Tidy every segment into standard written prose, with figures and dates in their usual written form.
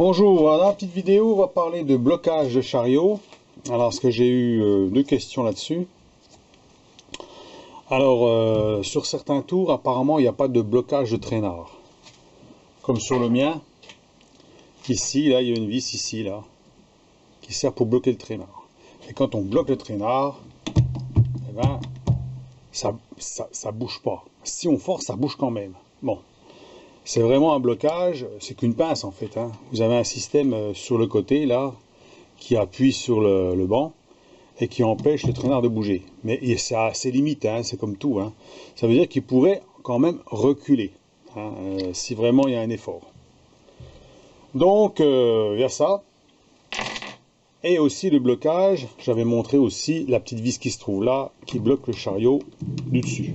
Bonjour, dans la petite vidéo, on va parler de blocage de chariot. Alors, parce que j'ai eu deux questions là-dessus. Alors, sur certains tours, apparemment, il n'y a pas de blocage de traînard. Comme sur le mien, ici, là, il y a une vis ici, là, qui sert pour bloquer le traînard. Et quand on bloque le traînard, eh ben, ça bouge pas. Si on force, ça bouge quand même. Bon. C'est vraiment un blocage, c'est qu'une pince en fait. Vous avez un système sur le côté là, qui appuie sur le banc et qui empêche le traînard de bouger. Mais ça a ses limites, c'est comme tout. Ça veut dire qu'il pourrait quand même reculer, si vraiment il y a un effort. Donc il y a ça. Et aussi le blocage, j'avais montré aussi la petite vis qui se trouve là, qui bloque le chariot du dessus.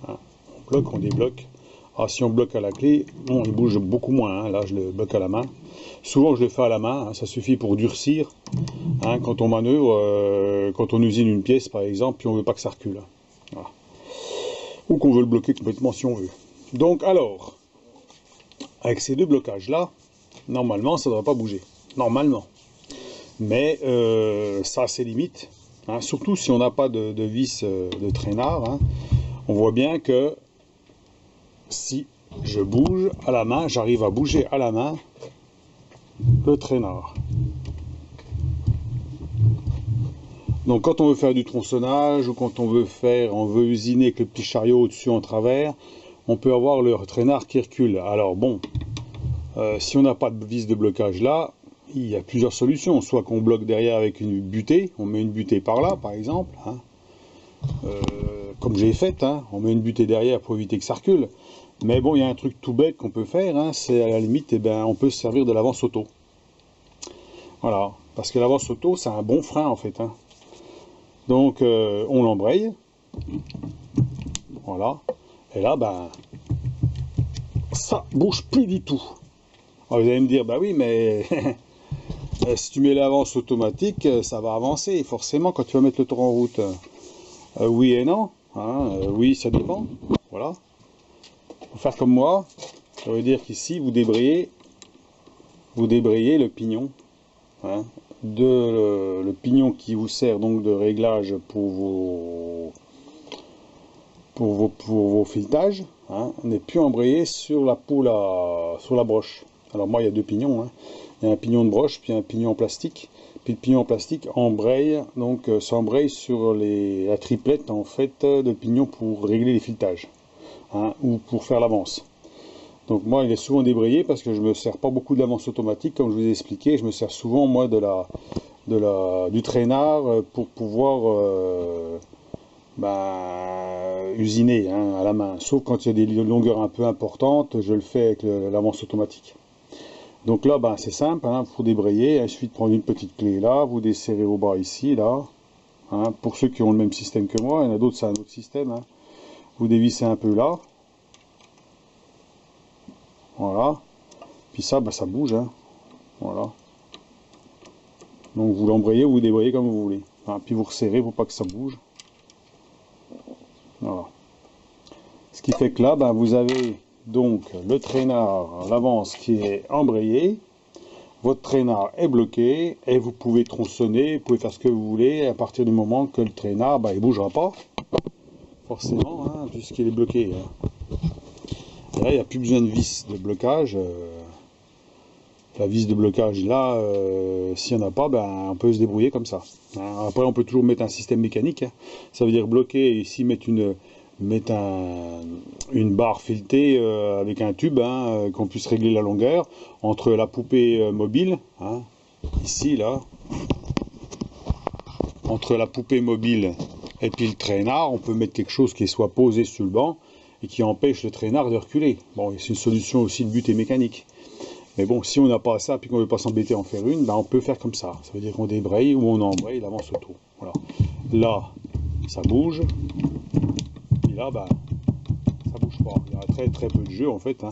On bloque, on débloque. Ah, si on bloque à la clé, bon, il bouge beaucoup moins. Là, je le bloque à la main. Souvent, je le fais à la main. Ça suffit pour durcir. Quand on manœuvre, quand on usine une pièce, par exemple, puis on ne veut pas que ça recule. Voilà. Ou qu'on veut le bloquer complètement si on veut. Donc, alors, avec ces deux blocages-là, normalement, ça ne devrait pas bouger. Normalement. Mais ça a ses limites. Surtout si on n'a pas de vis de traînard. On voit bien que si je bouge à la main, j'arrive à bouger à la main le traînard. Donc quand on veut faire du tronçonnage ou quand on veut usiner avec le petit chariot au-dessus en travers, on peut avoir le traînard qui recule. Alors bon, si on n'a pas de vis de blocage là, il y a plusieurs solutions. Soit qu'on bloque derrière avec une butée, on met une butée par là par exemple, comme j'ai fait, on met une butée derrière pour éviter que ça recule. Mais bon, il y a un truc tout bête qu'on peut faire, c'est à la limite, on peut se servir de l'avance auto. Voilà, parce que l'avance auto, c'est un bon frein en fait. Donc, on l'embraye. Voilà. Et là, ça bouge plus du tout. Alors, vous allez me dire, bah oui, mais si tu mets l'avance automatique, ça va avancer. Forcément, quand tu vas mettre le tour en route, oui et non. Oui, ça dépend. Voilà. Pour faire comme moi, ça veut dire qu'ici vous débrayez le pignon, le pignon qui vous sert donc de réglage pour vos filetages, n'est plus embrayé sur la broche. Alors moi il y a deux pignons, il y a un pignon de broche puis un pignon en plastique. Puis le pignon en plastique embraye, donc s'embraye sur la triplette en fait de pignon pour régler les filetages. Ou pour faire l'avance. Donc moi il est souvent débrayé parce que je me sers pas beaucoup de l'avance automatique comme je vous ai expliqué. Je me sers souvent moi du traînard pour pouvoir usiner à la main. Sauf quand il y a des longueurs un peu importantes, je le fais avec l'avance automatique. Donc là c'est simple, pour débrayer, il suffit de prendre une petite clé là, vous desserrez au bas ici là. Pour ceux qui ont le même système que moi, il y en a d'autres c'est un autre système. Vous dévissez un peu là, voilà, puis ça, ça bouge, voilà. Donc vous l'embrayez ou vous débrayez comme vous voulez, puis vous resserrez pour pas que ça bouge, voilà. Ce qui fait que là, vous avez donc le traînard, l'avance qui est embrayé, votre traînard est bloqué, et vous pouvez tronçonner, vous pouvez faire ce que vous voulez, à partir du moment que le traînard, il bougera pas. Forcément, puisqu'il est bloqué. Et là, il n'y a plus besoin de vis de blocage. La vis de blocage, là, s'il n'y en a pas, on peut se débrouiller comme ça. Après, on peut toujours mettre un système mécanique. Ça veut dire bloquer, ici, mettre une barre filetée avec un tube, qu'on puisse régler la longueur entre la poupée mobile, ici, là, entre la poupée mobile et puis le traînard, on peut mettre quelque chose qui soit posé sur le banc et qui empêche le traînard de reculer. Bon, c'est une solution aussi de butée mécanique. Mais bon, si on n'a pas ça, puis qu'on ne veut pas s'embêter à en faire une, on peut faire comme ça. Ça veut dire qu'on débraye ou on embraye l'avance auto. Voilà. Là, ça bouge. Et là, ça bouge pas. Il y a très très peu de jeu en fait.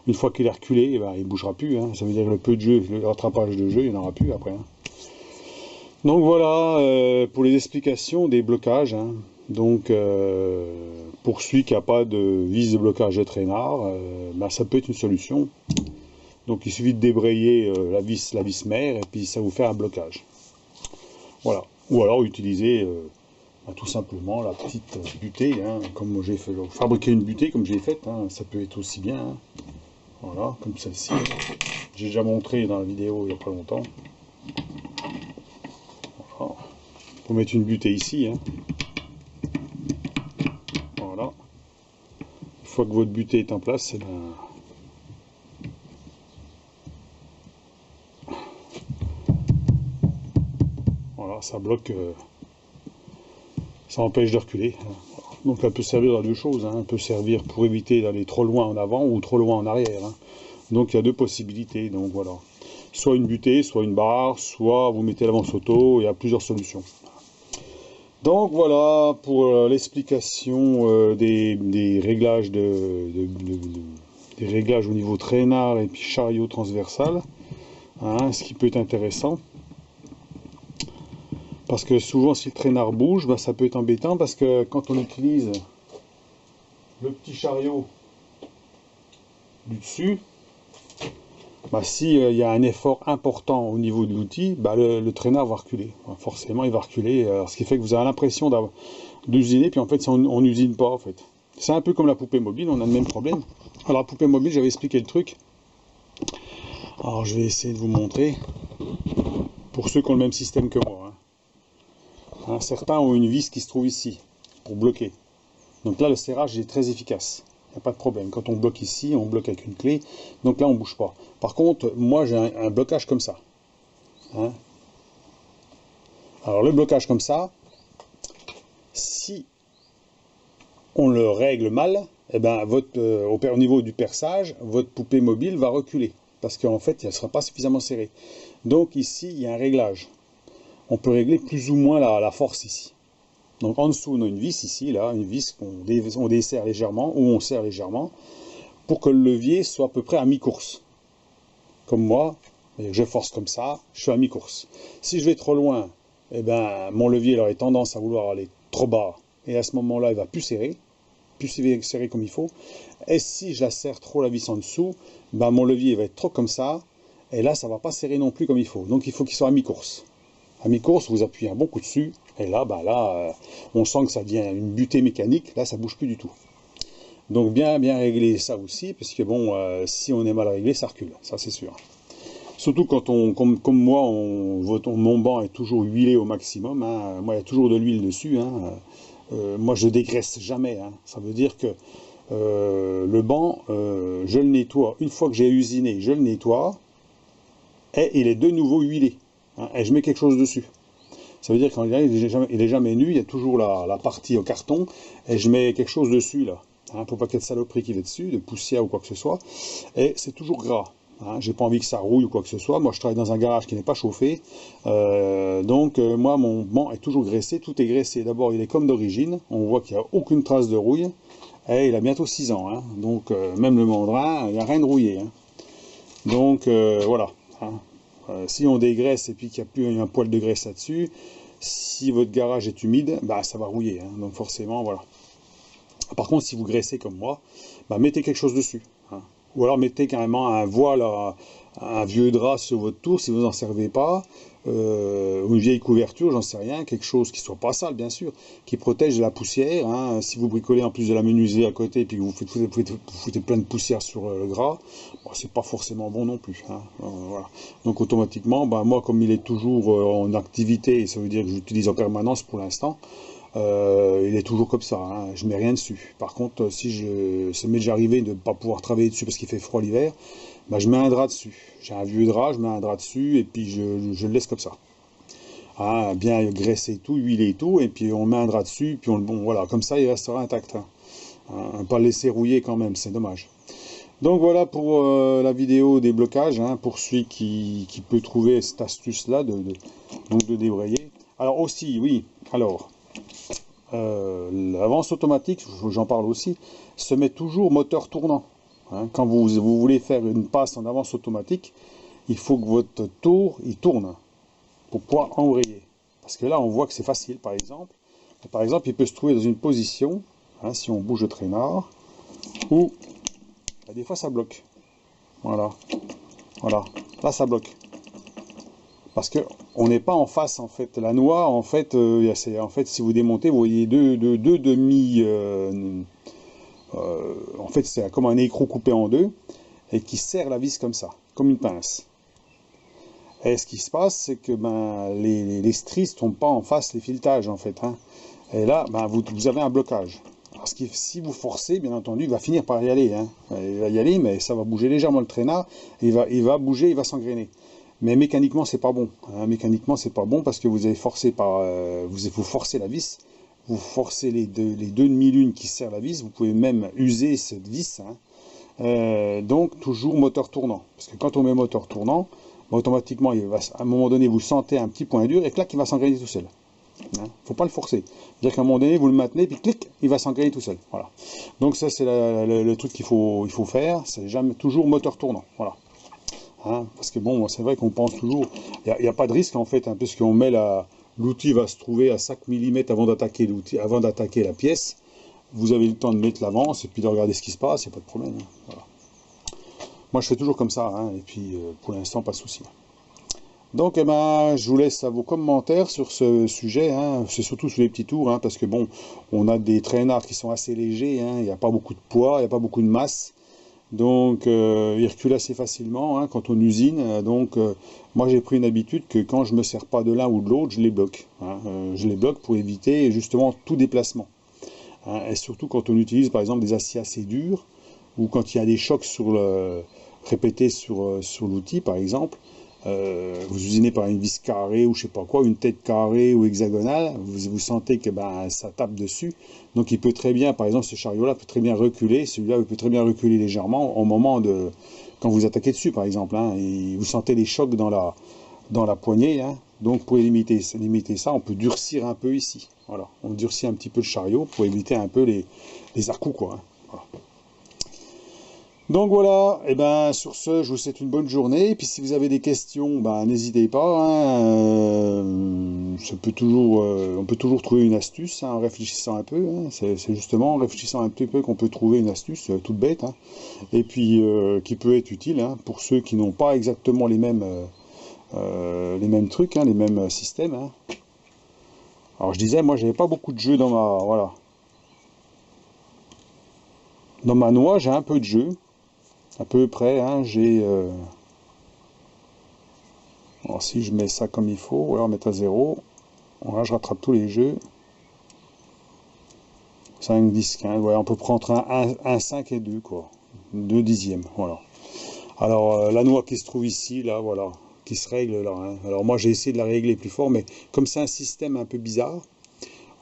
Une fois qu'il est reculé, il ne bougera plus. Ça veut dire que le peu de jeu, le rattrapage de jeu, il n'y en aura plus après. Donc voilà pour les explications des blocages. Donc pour celui qui n'a pas de vis de blocage de traînard, ça peut être une solution. Donc il suffit de débrayer la vis mère et puis ça vous fait un blocage. Voilà. Ou alors utiliser tout simplement la petite butée, hein, comme j'ai fait, fabriquer une butée comme j'ai faite, hein, ça peut être aussi bien. Hein. Voilà, comme celle-ci. J'ai déjà montré dans la vidéo il n'y a pas longtemps. Voilà. Pour mettre une butée ici. Hein. Voilà. Une fois que votre butée est en place, eh ben, voilà, ça bloque, ça empêche de reculer. Donc elle peut servir à deux choses, hein. Elle peut servir pour éviter d'aller trop loin en avant ou trop loin en arrière. Hein. Donc il y a deux possibilités, donc voilà. Soit une butée, soit une barre, soit vous mettez l'avance auto, il y a plusieurs solutions. Donc voilà pour l'explication des réglages des réglages au niveau traînard et puis chariot transversal, hein, ce qui peut être intéressant. Parce que souvent si le traînard bouge, bah, ça peut être embêtant parce que quand on utilise le petit chariot du dessus, bah, si y a un effort important au niveau de l'outil, bah, le traîneur va reculer. Bah, forcément il va reculer, ce qui fait que vous avez l'impression d'usiner, puis en fait on n'usine pas en fait. C'est un peu comme la poupée mobile, on a le même problème. Alors la poupée mobile, j'avais expliqué le truc. Alors je vais essayer de vous montrer, pour ceux qui ont le même système que moi. Hein. Hein, certains ont une vis qui se trouve ici, pour bloquer. Donc là le serrage est très efficace. Il n'y a pas de problème. Quand on bloque ici, on bloque avec une clé. Donc là, on ne bouge pas. Par contre, moi, j'ai un blocage comme ça. Hein. Alors, le blocage comme ça, si on le règle mal, eh ben, au niveau du perçage, votre poupée mobile va reculer. Parce qu'en fait, elle ne sera pas suffisamment serrée. Donc ici, il y a un réglage. On peut régler plus ou moins la force ici. Donc en dessous, on a une vis ici, là, une vis qu'on desserre légèrement, ou on serre légèrement, pour que le levier soit à peu près à mi-course. Comme moi, je force comme ça, je suis à mi-course. Si je vais trop loin, eh ben, mon levier aurait tendance à vouloir aller trop bas, et à ce moment-là, il va plus serrer comme il faut. Et si je la serre trop la vis en dessous, ben, mon levier va être trop comme ça, et là, ça ne va pas serrer non plus comme il faut. Donc il faut qu'il soit à mi-course. À mi-course, vous appuyez un bon coup dessus, et là, on sent que ça devient une butée mécanique, là ça bouge plus du tout. Donc bien régler ça aussi, parce que bon, si on est mal réglé, ça recule, ça c'est sûr. Surtout quand comme moi, mon banc est toujours huilé au maximum, hein. Moi il y a toujours de l'huile dessus, hein. Moi je dégraisse jamais, hein. Ça veut dire que le banc, je le nettoie, une fois que j'ai usiné, je le nettoie, et il est de nouveau huilé, hein, et je mets quelque chose dessus. Ça veut dire qu'il n'est jamais nu, il y a toujours la partie au carton, et je mets quelque chose dessus, là, hein, pour pas qu'il y ait de saloperie qui va dessus, de poussière ou quoi que ce soit, et c'est toujours gras. Hein, j'ai pas envie que ça rouille ou quoi que ce soit. Moi, je travaille dans un garage qui n'est pas chauffé, moi, mon banc est toujours graissé, tout est graissé. D'abord, il est comme d'origine, on voit qu'il n'y a aucune trace de rouille, et il a bientôt 6 ans, hein, donc même le mandrin, il n'y a rien de rouillé. Hein. Donc, voilà. Hein. Si on dégraisse et puis qu'il n'y a plus un poil de graisse là-dessus, si votre garage est humide, bah, ça va rouiller. Hein, donc forcément, voilà. Par contre, si vous graissez comme moi, bah, mettez quelque chose dessus. Hein. Ou alors mettez carrément un voile, un vieux drap sur votre tour si vous n'en servez pas, une vieille couverture, j'en sais rien, quelque chose qui soit pas sale bien sûr, qui protège de la poussière. Hein. Si vous bricolez en plus de la menuiserie à côté et puis que vous foutez plein de poussière sur le gras, bon, c'est pas forcément bon non plus. Hein. Voilà. Donc automatiquement, bah, moi comme il est toujours en activité, et ça veut dire que j'utilise en permanence pour l'instant, il est toujours comme ça, hein, je mets rien dessus. Par contre, ça m'est déjà arrivé de ne pas pouvoir travailler dessus parce qu'il fait froid l'hiver, bah, je mets un drap dessus. J'ai un vieux drap, je mets un drap dessus et puis je le laisse comme ça. Hein, bien graissé et tout, huilé et tout, et puis on met un drap dessus, puis voilà, comme ça il restera intact. Hein. Pas le laisser rouiller quand même, c'est dommage. Donc voilà pour la vidéo des blocages, hein, pour celui qui peut trouver cette astuce-là donc de débrayer. Alors aussi, oui, alors... l'avance automatique, j'en parle aussi, se met toujours moteur tournant. Hein, quand vous voulez faire une passe en avance automatique, il faut que votre tour il tourne pour pouvoir embrayer. Parce que là, on voit que c'est facile, par exemple. Par exemple, il peut se trouver dans une position, hein, si on bouge le traînard, où bah, des fois ça bloque. Voilà. Voilà, là ça bloque. Parce que on n'est pas en face en fait. La noix, en fait, en fait, si vous démontez, vous voyez deux demi. En fait, c'est comme un écrou coupé en deux et qui serre la vis comme ça, comme une pince. Et ce qui se passe, c'est que ben, les stries ne tombent pas en face les filetages en fait. Hein. Et là, ben, vous avez un blocage. Parce que si vous forcez, bien entendu, il va finir par y aller. Hein. Il va y aller, mais ça va bouger légèrement le traînard. Il va bouger, il va s'engrainer. Mais mécaniquement, c'est pas bon. Hein. Mécaniquement, c'est pas bon parce que vous avez forcé par, vous forcez la vis, vous forcez les deux demi-lunes qui serrent la vis. Vous pouvez même user cette vis. Hein. Donc toujours moteur tournant. Parce que quand on met moteur tournant, automatiquement, à un moment donné, vous sentez un petit point dur et clac, il va s'engrainer tout seul. Hein, faut pas le forcer. C'est-à-dire qu'à un moment donné, vous le maintenez, puis clic, il va s'engrainer tout seul. Voilà. Donc ça, c'est le truc qu'il faut faire. C'est jamais toujours moteur tournant. Voilà. Hein, parce que bon, c'est vrai qu'on pense toujours, il n'y a pas de risque en fait, hein, puisqu'on met l'outil va se trouver à 5 mm avant d'attaquer l'outil, avant d'attaquer la pièce. Vous avez le temps de mettre l'avance et puis de regarder ce qui se passe, il n'y a pas de problème. Hein, voilà. Moi, je fais toujours comme ça, hein, et puis pour l'instant, pas de souci. Donc, eh ben, je vous laisse à vos commentaires sur ce sujet. Hein. C'est surtout sur les petits tours, hein, parce que bon, on a des traînards qui sont assez légers. Hein, il n'y a pas beaucoup de poids, il n'y a pas beaucoup de masse. Donc, ils reculent assez facilement hein, quand on usine. Donc, moi, j'ai pris une habitude que quand je ne me sers pas de l'un ou de l'autre, je les bloque. Hein. Je les bloque pour éviter justement tout déplacement. Hein. Et surtout quand on utilise, par exemple, des aciers assez durs, ou quand il y a des chocs répétés sur l'outil, par exemple. Vous usinez par une vis carrée ou je sais pas quoi, une tête carrée ou hexagonale, vous sentez que ben, ça tape dessus. Donc il peut très bien, par exemple ce chariot-là peut très bien reculer, celui-là peut très bien reculer légèrement au moment de quand vous attaquez dessus par exemple. Hein, et vous sentez les chocs dans la poignée. Hein, donc pour limiter ça, on peut durcir un peu ici. Voilà, on durcit un petit peu le chariot pour éviter un peu les à-coups quoi. Hein, voilà. Donc voilà, et ben sur ce, je vous souhaite une bonne journée. Et puis si vous avez des questions, ben n'hésitez pas. Hein, on peut toujours trouver une astuce hein, en réfléchissant un peu. Hein, c'est justement en réfléchissant un petit peu qu'on peut trouver une astuce toute bête. Hein, et puis qui peut être utile hein, pour ceux qui n'ont pas exactement les mêmes trucs, hein, les mêmes systèmes. Hein. Alors je disais, moi j'avais pas beaucoup de jeux dans ma noix, j'ai un peu de jeu. À peu près, hein, j'ai... Alors si je mets ça comme il faut, ou alors mettre à 0, voilà, je rattrape tous les jeux. 5, 10, 15, ouais, on peut prendre un 5 et 2, quoi. 2 dixièmes, voilà. Alors, la noix qui se trouve ici, là, voilà, qui se règle là. Hein. Alors moi, j'ai essayé de la régler plus fort, mais comme c'est un système un peu bizarre,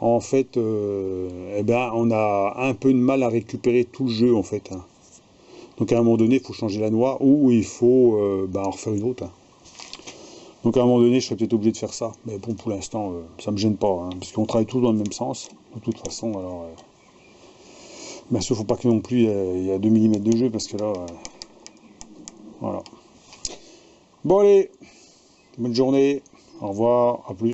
en fait, eh ben, on a un peu de mal à récupérer tout le jeu, en fait. Hein. Donc à un moment donné, il faut changer la noix ou il faut en refaire une autre. Hein. Donc à un moment donné, je serais peut-être obligé de faire ça. Mais bon, pour l'instant, ça ne me gêne pas, hein, parce qu'on travaille tous dans le même sens. De toute façon, alors... bien sûr, il ne faut pas que non plus il y a 2 mm de jeu, parce que là... voilà. Bon allez, bonne journée, au revoir, à plus.